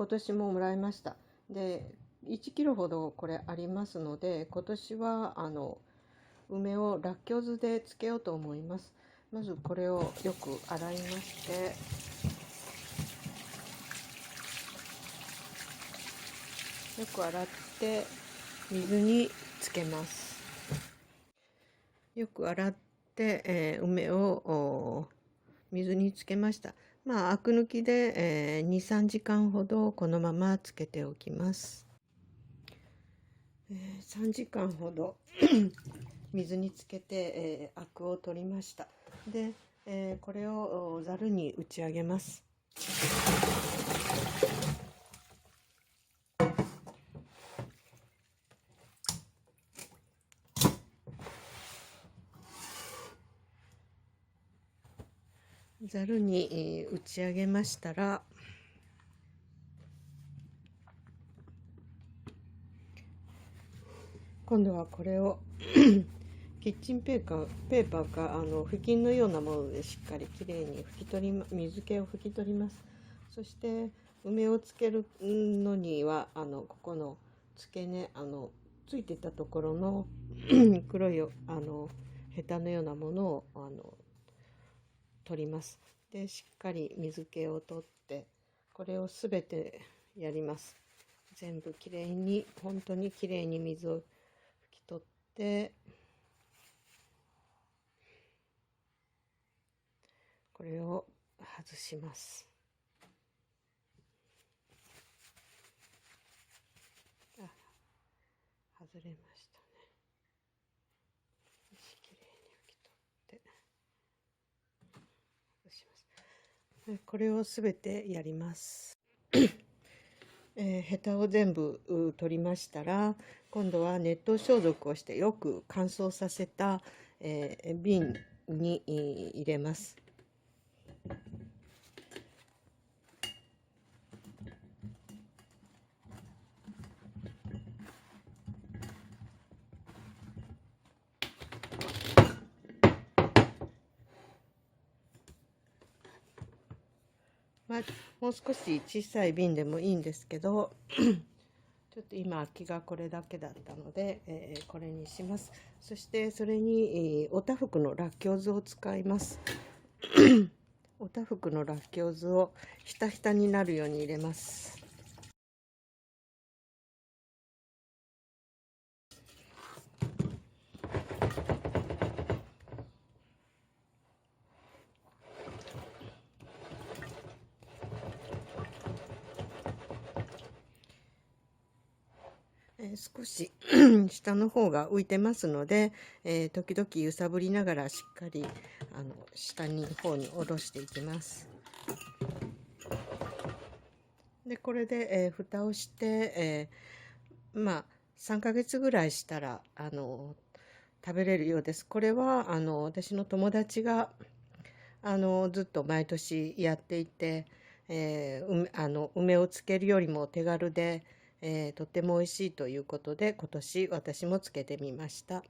今年ももらいました。で、1キロほどこれありますので、今年は梅をらっきょう酢でつけようと思います。まずこれをよく洗いまして、よく洗って水につけます。よく洗って、梅を水につけました。アク抜きで、2、3時間ほどこのままつけておきます。3時間ほど水につけて、アクを取りました。で、これをざるに打ち上げます。ざるに打ち上げましたら、今度はこれをキッチンペーパーか布巾のようなものでしっかりきれいに水気を拭き取ります。そして梅をつけるのにはここの付け根ついてたところの黒いヘタのようなものを取ります。でしっかり水気を取ってこれをすべてやります。全部きれいに本当にきれいに水を拭き取ってこれを外します。外れましたね。きれいに拭き取って外します。これをすべてやります。ヘタを全部取りましたら、今度は熱湯消毒をしてよく乾燥させた、瓶に入れます。もう少し小さい瓶でもいいんですけどちょっと今空きがこれだけだったので、これにします。そしてそれに、おたふくのらっきょう酢を使いますおたふくのらっきょう酢をひたひたになるように入れます。少し下の方が浮いてますので、時々揺さぶりながらしっかり下の方に下ろしていきます。でこれで、蓋をして、3ヶ月ぐらいしたら食べれるようです。これは私の友達がずっと毎年やっていて、梅をつけるよりも手軽で、とっても美味しいということで今年私もつけてみました。